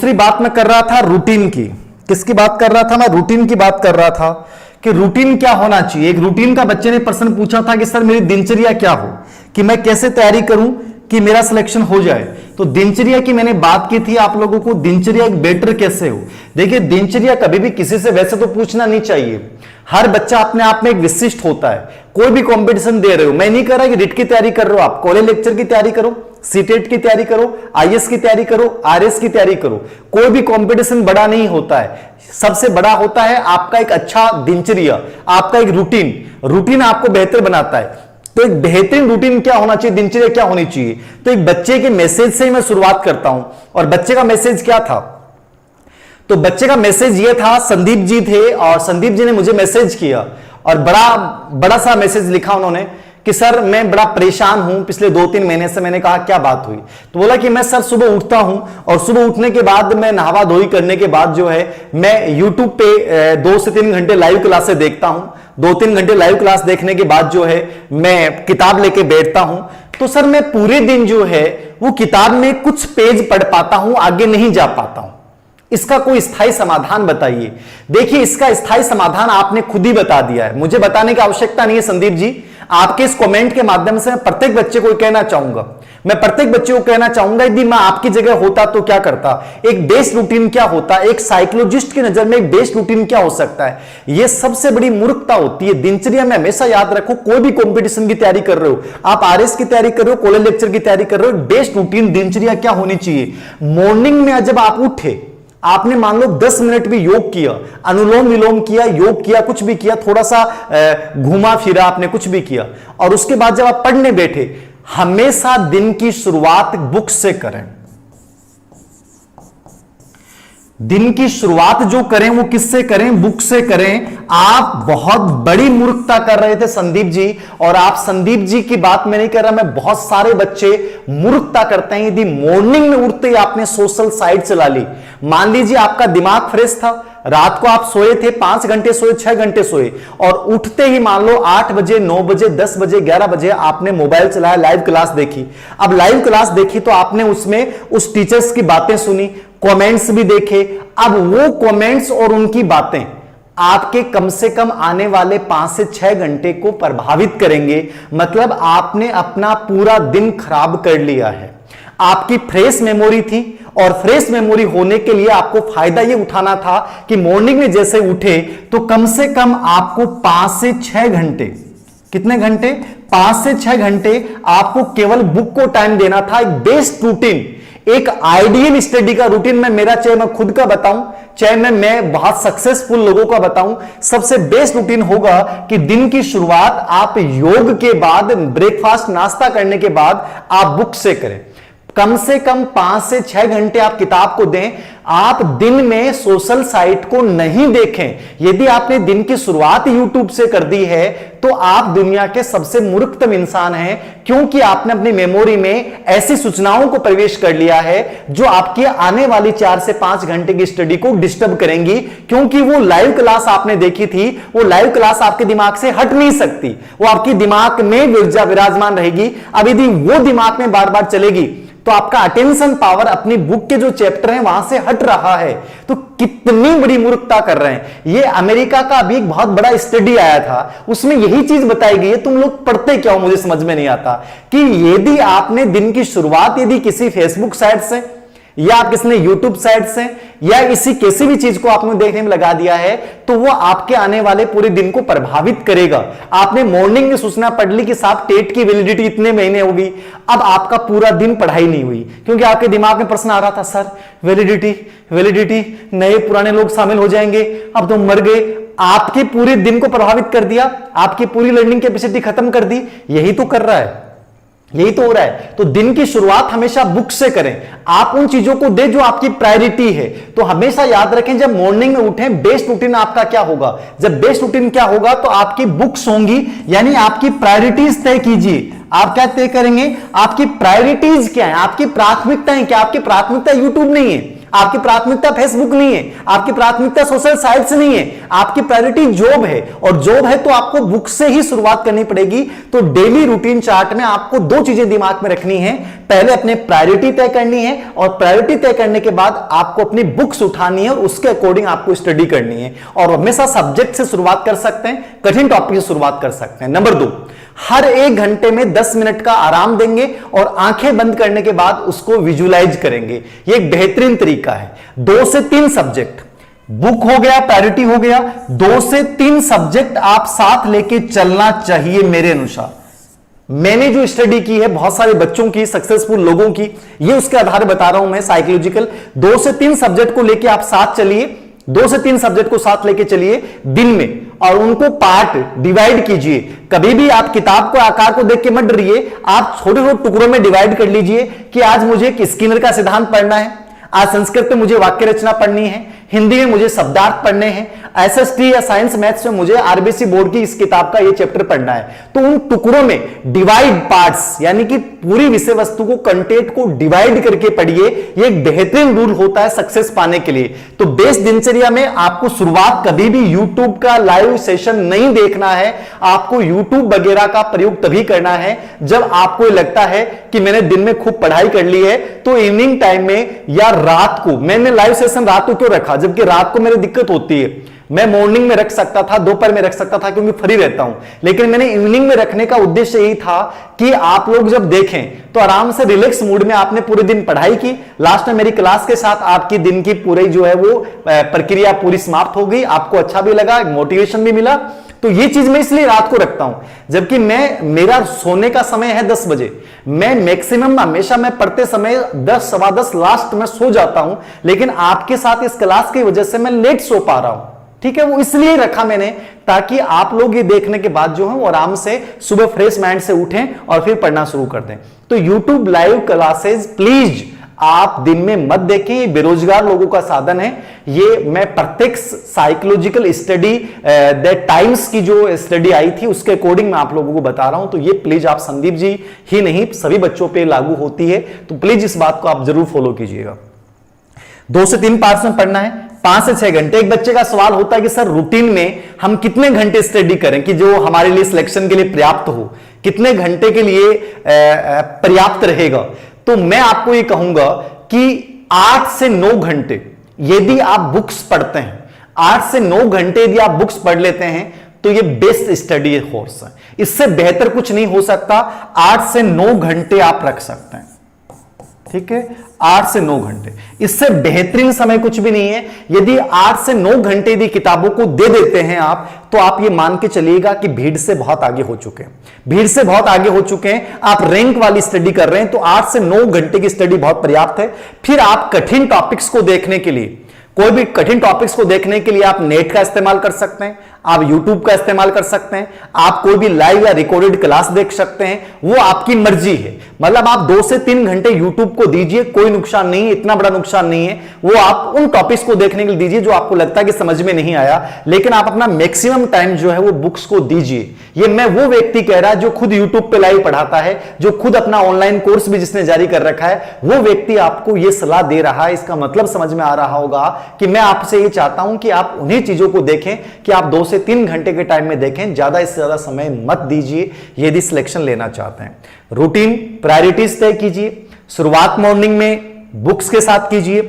दूसरी बात मैं कर रहा था रूटीन की। किसकी बात कर रहा था? मैं रूटीन की बात कर रहा था कि रूटीन क्या होना चाहिए। एक रूटीन का बच्चे ने प्रश्न पूछा था कि सर मेरी दिनचर्या क्या हो, कि मैं कैसे तैयारी करूं कि मेरा सिलेक्शन हो जाए। तो दिनचर्या की मैंने बात की थी आप लोगों को, दिनचर्या एक बेटर कैसे हो। देखिए दिनचर्या कभी भी किसी से वैसे तो पूछना नहीं चाहिए। हर बच्चा अपने आप में एक विशिष्ट होता है। कोई भी कंपटीशन दे रहे हो, मैं नहीं कह रहा कि रिट की तैयारी कर रहे हो, आप कॉलेज लेक्चर की तैयारी करो, सीटेट की तैयारी करो, आईएएस की तैयारी करो, आरएस की तैयारी करो। कोई भी कंपटीशन बड़ा नहीं होता है। सबसे बड़ा होता है आपका एक अच्छा दिनचर्या, आपका एक रूटीन। रूटीन आपको बेहतर बनाता है। तो एक बेहतरीन रूटीन क्या होना चाहिए, दिनचर्या क्या होनी चाहिए। तो एक बच्चे के मैसेज से ही मैं शुरुआत करता हूं। और बच्चे का मैसेज क्या था? तो बच्चे का मैसेज ये था, संदीप जी थे और संदीप जी ने मुझे मैसेज किया और बड़ा सा मैसेज लिखा उन्होंने कि सर मैं बड़ा परेशान हूं पिछले 2-3 महीने से। मैंने कहा क्या बात हुई? तो बोला कि मैं सर सुबह उठता हूं और सुबह उठने के बाद मैं नहावा धोई करने के बाद जो है मैं यूट्यूब पे 2 से 3 घंटे लाइव क्लासें देखता हूं। 2-3 घंटे लाइव क्लास देखने के बाद जो है मैं किताब लेके बैठता हूं। तो सर मैं पूरे दिन जो है वो किताब में कुछ पेज पढ़ पाता हूं, आगे नहीं जा पाता हूं। इसका कोई स्थायी समाधान बताइए। देखिए इसका स्थायी समाधान आपने खुद ही बता दिया है, मुझे बताने की आवश्यकता नहीं है संदीप जी। आपके इस कमेंट के माध्यम से मैं प्रत्येक बच्चे को कहना चाहूंगा, मैं प्रत्येक बच्चे को कहना चाहूंगा यदि मैं आपकी जगह होता तो क्या करता। एक बेस्ट रूटीन क्या होता, एक साइकोलॉजिस्ट की नजर में एक बेस्ट रूटीन क्या हो सकता है। यह सबसे बड़ी मूर्खता होती है। दिनचर्या में हमेशा याद रखो, कोई भी कंपटीशन की तैयारी कर रहे हो, आप आरएस की तैयारी कर रहे हो, कॉलेज लेक्चर की तैयारी कर रहे हो, बेस्ट रूटीन दिनचर्या क्या होनी चाहिए। मॉर्निंग में जब आप उठे, आपने मान लो 10 मिनट भी योग किया, अनुलोम विलोम किया, योग किया, कुछ भी किया, थोड़ा सा घूमा फिरा, आपने कुछ भी किया, और उसके बाद जब आप पढ़ने बैठे, हमेशा दिन की शुरुआत बुक से करें। दिन की शुरुआत जो करें वो किससे करें? बुक से करें। आप बहुत बड़ी मूर्खता कर रहे थे संदीप जी, और आप संदीप जी की बात में नहीं कर रहा, मैं बहुत सारे बच्चे मूर्खता करते हैं। यदि मॉर्निंग में उठते ही आपने सोशल साइट चला ली, मान लीजिए आपका दिमाग फ्रेश था, रात को आप सोए थे, 5 घंटे सोए, 6 घंटे सोए, और उठते ही मान लो 8 बजे, 9 बजे, 10 बजे, 11 बजे आपने मोबाइल चलाया, लाइव क्लास देखी। अब लाइव क्लास देखी तो आपने उसमें उस टीचर्स की बातें सुनी, कमेंट्स भी देखे। अब वो कमेंट्स और उनकी बातें आपके कम से कम आने वाले 5 से 6 घंटे को प्रभावित करेंगे। मतलब आपने अपना पूरा दिन खराब कर लिया है। आपकी फ्रेश मेमोरी थी, और फ्रेश मेमोरी होने के लिए आपको फायदा यह उठाना था कि मॉर्निंग में जैसे उठे तो कम से कम आपको 5 से 6 घंटे, कितने घंटे? 5 से 6 घंटे आपको केवल बुक को टाइम देना था। एक बेस्ट रूटीन, एक आइडियल स्टडी का रूटीन में मेरा, चाहे मैं खुद का बताऊं, चाहे मैं बहुत सक्सेसफुल लोगों का बताऊं, सबसे बेस्ट रूटीन होगा कि दिन की शुरुआत आप योग के बाद, ब्रेकफास्ट नाश्ता करने के बाद आप बुक से करें। कम से कम 5 से 6 घंटे आप किताब को दें। आप दिन में सोशल साइट को नहीं देखें। यदि आपने दिन की शुरुआत यूट्यूब से कर दी है तो आप दुनिया के सबसे मूर्खतम इंसान हैं, क्योंकि आपने अपनी मेमोरी में ऐसी सूचनाओं को प्रवेश कर लिया है जो आपकी आने वाली 4 से 5 घंटे की स्टडी को डिस्टर्ब करेंगी। क्योंकि वो लाइव क्लास आपने देखी थी, वो लाइव क्लास आपके दिमाग से हट नहीं सकती, वो आपके दिमाग में विराजमान रहेगी। अब यदि वो दिमाग में बार बार चलेगी तो आपका अटेंशन पावर अपनी बुक के जो चैप्टर हैं वहां से हट रहा है। तो कितनी बड़ी मूर्खता कर रहे हैं। ये अमेरिका का अभी एक बहुत बड़ा स्टडी आया था, उसमें यही चीज बताई गई है। तुम लोग पढ़ते क्या हो, मुझे समझ में नहीं आता कि यदि आपने दिन की शुरुआत यदि किसी फेसबुक साइट से, या आप किसी ने यूट्यूब साइट से, या इसी किसी भी चीज को आपने देखने में लगा दिया है, तो वो आपके आने वाले पूरे दिन को प्रभावित करेगा। आपने मॉर्निंग में सूचना पढ़ ली कि साहब टेट की वैलिडिटी इतने महीने होगी, अब आपका पूरा दिन पढ़ाई नहीं हुई, क्योंकि आपके दिमाग में प्रश्न आ रहा था, सर वैलिडिटी नए पुराने लोग शामिल हो जाएंगे, अब तो मर गए। आपके पूरे दिन को प्रभावित कर दिया, आपकी पूरी लर्निंग कैपेसिटी खत्म कर दी। यही तो कर रहा है, यही तो हो रहा है। तो दिन की शुरुआत हमेशा बुक से करें। आप उन चीजों को दे जो आपकी प्रायोरिटी है। तो हमेशा याद रखें, जब मॉर्निंग में उठें, बेस्ट रूटीन आपका क्या होगा। जब बेस्ट रूटीन क्या होगा तो आपकी बुक्स होंगी, यानी आपकी प्रायोरिटीज तय कीजिए। आप क्या तय करेंगे? आपकी प्रायोरिटीज क्या है, आपकी प्राथमिकताएं क्या। आपकी प्राथमिकता यूट्यूब नहीं है, आपकी प्राथमिकता फेसबुक नहीं है, आपकी प्राथमिकता सोशल साइट्स नहीं है, आपकी प्रायोरिटी जॉब है, और जॉब है तो आपको बुक से ही शुरुआत करनी पड़ेगी। तो डेली रूटीन चार्ट में आपको दो चीजें दिमाग में रखनी है, पहले अपने प्रायोरिटी तय करनी है, और प्रायोरिटी तय करने के बाद आपको अपनी बुक्स उठानी है और उसके अकॉर्डिंग आपको स्टडी करनी है। और हमेशा सब्जेक्ट से शुरुआत कर सकते हैं, कठिन टॉपिक से शुरुआत कर सकते हैं। नंबर 2, हर 1 घंटे में 10 मिनट का आराम देंगे और आंखें बंद करने के बाद उसको विजुलाइज करेंगे। यह एक बेहतरीन तरीका है। 2 से 3 सब्जेक्ट, बुक हो गया, प्रायोरिटी हो गया, 2 से 3 सब्जेक्ट आप साथ लेके चलना चाहिए मेरे अनुसार। मैंने जो स्टडी की है बहुत सारे बच्चों की, सक्सेसफुल लोगों की, ये उसके आधार बता रहा हूं मैं, साइकोलॉजिकल। 2 से 3 सब्जेक्ट को लेके आप साथ चलिए, 2 से 3 सब्जेक्ट को साथ लेके चलिए दिन में, और उनको पार्ट डिवाइड कीजिए। कभी भी आप किताब को आकार को देख के मत डरिए, आप छोटे छोटे टुकड़ों में डिवाइड कर लीजिए कि आज मुझे स्किनर का सिद्धांत पढ़ना है, आज संस्कृत में मुझे वाक्य रचना पढ़नी है, हिंदी में मुझे शब्दार्थ पढ़ने हैं, एसएसटी या साइंस मैथ्स में मुझे आरबीसी बोर्ड की इस किताब का ये चैप्टर पढ़ना है। तो उन टुकड़ों में डिवाइड पार्ट्स, यानी कि पूरी विषय वस्तु को, कंटेंट को डिवाइड करके पढ़िए। ये एक बेहतरीन रूल होता है सक्सेस पाने के लिए। तो बेस दिनचर्या में आपको शुरुआत कभी भी यूट्यूब का लाइव सेशन नहीं देखना है, आपको यूट्यूब वगैरह का प्रयोग तभी करना है जब आपको लगता है कि मैंने दिन में खूब पढ़ाई कर ली है, तो इवनिंग टाइम में या रात को। मैंने लाइव सेशन रात को क्यों रखा, जबकि रात को मेरी दिक्कत होती है। मैं मॉर्निंग में रख सकता था, दोपहर में रख सकता था, क्योंकि फ्री रहता हूं, लेकिन मैंने इवनिंग में रखने का उद्देश्य यही था कि आप लोग जब देखें तो आराम से रिलैक्स मूड में आपने पूरे दिन पढ़ाई की, लास्ट में मेरी क्लास के साथ आपकी दिन की पूरी जो है वो प्रक्रिया पूरी समाप्त हो गई, आपको अच्छा भी लगा, मोटिवेशन भी मिला। तो ये चीज मैं इसलिए रात को रखता हूं, जबकि मेरा सोने का समय है 10 बजे। मैं मैक्सिमम हमेशा मैं पढ़ते समय 10 सवा 10 लास्ट में सो जाता हूं, लेकिन आपके साथ इस क्लास की वजह से मैं लेट सो पा रहा हूं। ठीक है, वो इसलिए रखा मैंने ताकि आप लोग ये देखने के बाद जो है वो आराम से सुबह फ्रेश माइंड से उठें और फिर पढ़ना शुरू कर दें। तो YouTube लाइव क्लासेस प्लीज आप दिन में मत देखें, ये बेरोजगार लोगों का साधन है। ये मैं प्रत्येक साइकोलॉजिकल स्टडी दैट टाइम्स की जो स्टडी आई थी उसके अकॉर्डिंग मैं आप लोगों को बता रहा हूं। तो ये प्लीज आप, संदीप जी ही नहीं सभी बच्चों पे लागू होती है, तो प्लीज इस बात को आप जरूर फॉलो कीजिएगा। 2 से 3 पार्ट्स में पढ़ना है, 5 से 6 घंटे। एक बच्चे का सवाल होता है कि सर रूटीन में हम कितने घंटे स्टडी करें कि जो हमारे लिए सिलेक्शन के लिए पर्याप्त हो, कितने घंटे के लिए पर्याप्त रहेगा। तो मैं आपको ये कहूंगा कि 8 से 9 घंटे यदि आप बुक्स पढ़ते हैं, 8 से 9 घंटे यदि आप बुक्स पढ़ लेते हैं तो ये बेस्ट स्टडी कोर्स है। इससे बेहतर कुछ नहीं हो सकता। 8 से 9 घंटे आप रख सकते हैं, ठीक है, 8 से 9 घंटे, इससे बेहतरीन समय कुछ भी नहीं है। यदि 8 से 9 घंटे यदि किताबों को दे देते हैं आप, तो आप ये मान के चलिएगा कि भीड़ से बहुत आगे हो चुके हैं, भीड़ से बहुत आगे हो चुके हैं। आप रैंक वाली स्टडी कर रहे हैं तो 8 से 9 घंटे की स्टडी बहुत पर्याप्त है। फिर आप कठिन टॉपिक्स को देखने के लिए, कोई भी कठिन टॉपिक्स को देखने के लिए आप नेट का इस्तेमाल कर सकते हैं, आप YouTube का इस्तेमाल कर सकते हैं, आप कोई भी लाइव या रिकॉर्डेड क्लास देख सकते हैं, वो आपकी मर्जी है। मतलब आप 2 से 3 घंटे YouTube को दीजिए, कोई नुकसान नहीं है, इतना बड़ा नुकसान नहीं है। वो आप उन टॉपिक्स को देखने के लिए दीजिए जो आपको लगता है कि समझ में नहीं आया, लेकिन आप अपना मैक्सिमम टाइम जो है वो बुक्स को दीजिए। ये मैं वो व्यक्ति कह रहा है जो खुद YouTube पे लाइव पढ़ाता है, जो खुद अपना ऑनलाइन कोर्स भी जिसने जारी कर रखा है, वो व्यक्ति आपको ये सलाह दे रहा है। इसका मतलब समझ में आ रहा होगा कि मैं आपसे ये चाहता हूं कि आप उन्हीं चीजों को देखें कि आप 2 से 3 घंटे के टाइम में देखें, ज्यादा इससे ज्यादा समय मत दीजिए यदि सिलेक्शन लेना चाहते हैं। रूटीन प्रायोरिटीज तय कीजिए, शुरुआत मॉर्निंग में बुक्स के साथ कीजिए,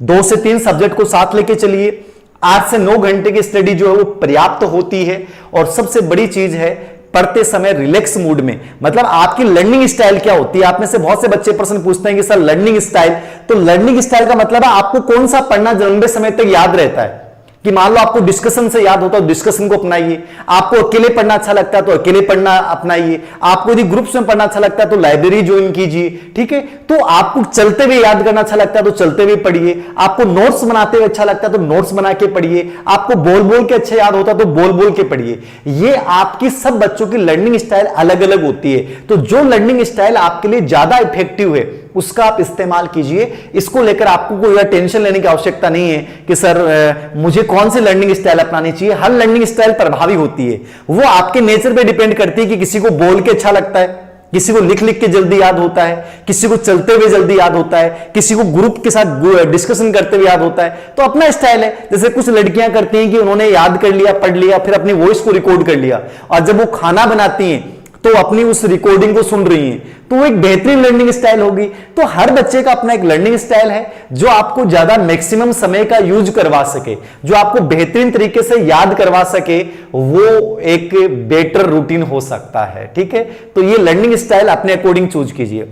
2 से 3 सब्जेक्ट को साथ लेके चलिए, 8 से 9 घंटे की स्टडी जो है वो पर्याप्त होती है। और सबसे बड़ी चीज है, पढ़ते समय रिलैक्स मूड में, मतलब आपकी लर्निंग स्टाइल क्या होती है। आप में से बहुत से बच्चे प्रश्न पूछते हैं कि सर लर्निंग स्टाइल, तो लर्निंग स्टाइल का मतलब है आपको कौन सा पढ़ना लंबे समय तक याद रहता है। कि मान लो आपको डिस्कशन से याद होता है, डिस्कशन को अपनाइए। आपको अकेले पढ़ना अच्छा लगता है तो अकेले पढ़ना अपनाइए। आपको यदि ग्रुप्स में पढ़ना अच्छा लगता है तो लाइब्रेरी ज्वाइन कीजिए, ठीक है। तो आपको चलते हुए याद करना अच्छा लगता है तो चलते हुए पढ़िए। आपको नोट्स बनाते हुए अच्छा लगता है तो नोट्स बना के पढ़िए। आपको बोल बोल के अच्छा याद होता है तो बोल बोल के पढ़िए। ये आपकी सब बच्चों की लर्निंग स्टाइल अलग अलग होती है, तो जो लर्निंग स्टाइल आपके लिए ज्यादा इफेक्टिव है उसका आप इस्तेमाल कीजिए। इसको लेकर आपको कोई टेंशन लेने की आवश्यकता नहीं है कि सर मुझे कौन सी लर्निंग स्टाइल अपनानी चाहिए। हर लर्निंग स्टाइल प्रभावी होती है, वो आपके नेचर पे डिपेंड करती है कि किसी को बोल के अच्छा लगता है, किसी को लिख लिख के जल्दी याद होता है, किसी को चलते हुए जल्दी याद होता है, किसी को ग्रुप के साथ डिस्कशन करते हुए याद होता है। तो अपना स्टाइल है। जैसे कुछ लड़कियां करती हैं कि उन्होंने याद कर लिया, पढ़ लिया, फिर अपनी वॉइस को रिकॉर्ड कर लिया, और जब वो खाना बनाती हैं तो अपनी उस रिकॉर्डिंग को सुन रही हैं, तो वो एक बेहतरीन लर्निंग स्टाइल होगी। तो हर बच्चे का अपना एक लर्निंग स्टाइल है जो आपको ज्यादा मैक्सिमम समय का यूज करवा सके, जो आपको बेहतरीन तरीके से याद करवा सके, वो एक बेटर रूटीन हो सकता है। ठीक है, तो ये लर्निंग स्टाइल अपने अकॉर्डिंग चूज कीजिए।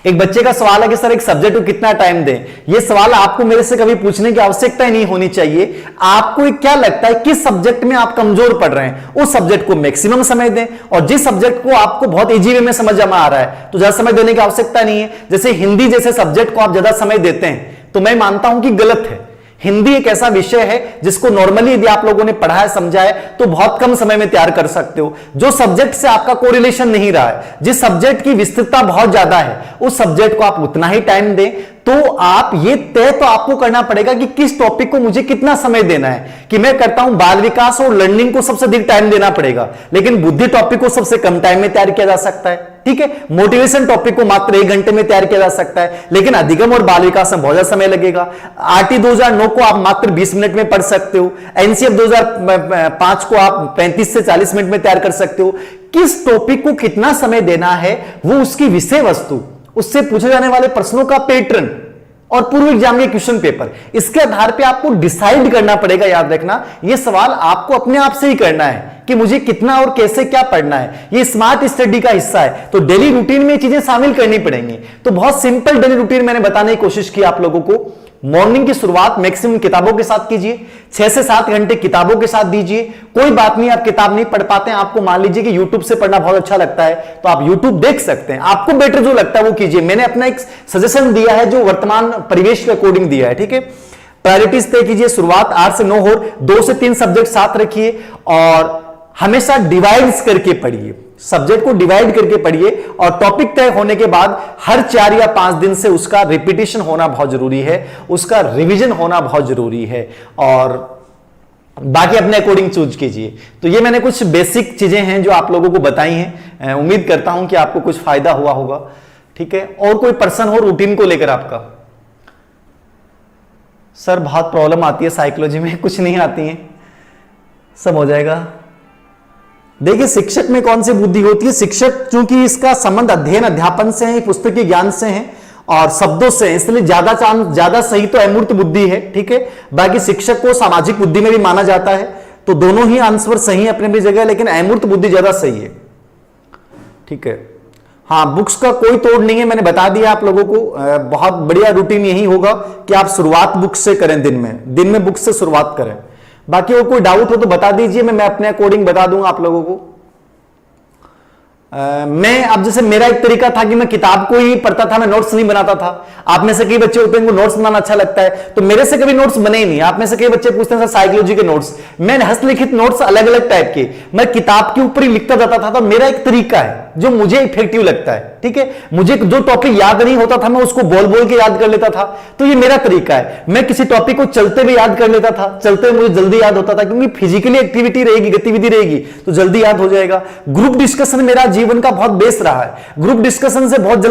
एक बच्चे का सवाल है कि सर एक सब्जेक्ट को कितना टाइम दें। यह सवाल आपको मेरे से कभी पूछने की आवश्यकता ही नहीं होनी चाहिए। आपको क्या लगता है किस सब्जेक्ट में आप कमजोर पड़ रहे हैं, उस सब्जेक्ट को मैक्सिमम समय दें, और जिस सब्जेक्ट को आपको बहुत इजी वे में समझ में आ रहा है तो ज्यादा समय देने की आवश्यकता नहीं है। जैसे हिंदी जैसे सब्जेक्ट को आप ज्यादा समय देते हैं तो मैं मानता हूं कि गलत है। हिंदी एक ऐसा विषय है जिसको नॉर्मली यदि आप लोगों ने पढ़ा है, समझा है, तो बहुत कम समय में तैयार कर सकते हो। जो सब्जेक्ट से आपका कोरिलेशन नहीं रहा है, जिस सब्जेक्ट की विस्तृतता बहुत ज्यादा है, उस सब्जेक्ट को आप उतना ही टाइम दें। तो आप ये तय तो आपको करना पड़ेगा कि किस टॉपिक को मुझे कितना समय देना है। कि मैं करता हूं बाल विकास और लर्निंग को सबसे अधिक टाइम देना पड़ेगा, लेकिन बुद्धि टॉपिक को सबसे कम टाइम में तैयार किया जा सकता है। ठीक है, मोटिवेशन टॉपिक को मात्र 1 घंटे में तैयार किया जा सकता है, लेकिन अधिगम और बाल विकास में बहुत ज्यादा समय लगेगा। आरटी 2009 को आप मात्र 20 मिनट में पढ़ सकते हो, एनसीएफ 2005 को आप 35 से 40 मिनट में तैयार कर सकते हो। किस टॉपिक को कितना समय देना है, वो उसकी विषय वस्तु, उससे पूछे जाने वाले प्रश्नों का पैटर्न और पूर्व एग्जाम के क्वेश्चन पेपर, इसके आधार पे आपको डिसाइड करना पड़ेगा। याद रखना, यह सवाल आपको अपने आप से ही करना है कि मुझे कितना और कैसे क्या पढ़ना है। ये स्मार्ट स्टडी का हिस्सा है, तो डेली रूटीन में चीजें शामिल करनी पड़ेंगी। तो बहुत सिंपल डेली रूटीन मैंने बताने की कोशिश की आप लोगों को। मॉर्निंग की शुरुआत मैक्सिमम किताबों के साथ कीजिए, 6 से 7 घंटे किताबों के साथ दीजिए। कोई बात नहीं, आप किताब नहीं पढ़ पाते हैं, आपको मान लीजिए कि यूट्यूब से पढ़ना बहुत अच्छा लगता है, तो आप यूट्यूब देख सकते हैं। आपको बेटर जो लगता है वो कीजिए। मैंने अपना एक सजेशन दिया है जो वर्तमान परिवेश के अकॉर्डिंग दिया है। ठीक है, प्रायोरिटीज तय कीजिए। शुरुआत 8 से 9 हो, 2 से 3 सब्जेक्ट साथ रखिए, और हमेशा डिवाइड्स करके पढ़िए। सब्जेक्ट को डिवाइड करके पढ़िए, और टॉपिक तय होने के बाद हर 4 या 5 दिन से उसका रिपीटिशन होना बहुत जरूरी है, उसका रिवीजन होना बहुत जरूरी है, और बाकी अपने अकॉर्डिंग चूज कीजिए। तो ये मैंने कुछ बेसिक चीजें हैं जो आप लोगों को बताई हैं। उम्मीद करता हूं कि आपको कुछ फायदा हुआ होगा। ठीक है, और कोई पर्सन हो रूटीन को लेकर आपका? सर बहुत प्रॉब्लम आती है साइकोलॉजी में, कुछ नहीं आती है, सब हो जाएगा। देखिए, शिक्षक में कौन सी बुद्धि होती है? शिक्षक चूंकि इसका संबंध अध्ययन अध्यापन से है, पुस्तकीय ज्ञान से है और शब्दों से है, इसलिए ज्यादा सही तो अमूर्त बुद्धि है। ठीक है, बाकी शिक्षक को सामाजिक बुद्धि में भी माना जाता है, तो दोनों ही आंसर सही है अपने अपनी जगह, लेकिन अमूर्त बुद्धि ज्यादा सही है। ठीक है, हाँ, बुक्स का कोई तोड़ नहीं है, मैंने बता दिया आप लोगों को। बहुत बढ़िया रूटीन यही होगा कि आप शुरुआत बुक्स से करें, दिन में बुक्स से शुरुआत करें। बाकी और कोई डाउट हो तो बता दीजिए, मैं अपने अकॉर्डिंग बता दूंगा आप लोगों को। मैं अब जैसे मेरा एक तरीका था कि मैं किताब को ही पढ़ता था, मैं नोट्स नहीं बनाता था। आप में से कई बच्चे होते हैं उनको नोट्स बनाना अच्छा लगता है, तो मेरे से कभी नोट्स बने ही नहीं। आप में से कई बच्चे पूछते हैं सर साइकोलॉजी के नोट्स, मैंने हस्तलिखित नोट्स अलग अलग टाइप के मैं किताब के ऊपर ही लिखता जाता था। तो मेरा एक तरीका है जो मुझे इफेक्टिव लगता है। ठीक है, मुझे जो टॉपिक याद नहीं होता था मैं उसको बोल बोल के याद कर लेता था, तो ये मेरा तरीका है। मैं किसी टॉपिक को चलते हुए याद कर लेता था, चलते हुए मुझे जल्दी याद होता था, क्योंकि फिजिकली एक्टिविटी रहेगी, गतिविधि रहेगी, तो जल्दी याद हो जाएगा। ग्रुप डिस्कशन मेरा जीवन का बहुत बेस रहा है, ग्रुप डिस्कशन से बहुत जल्दी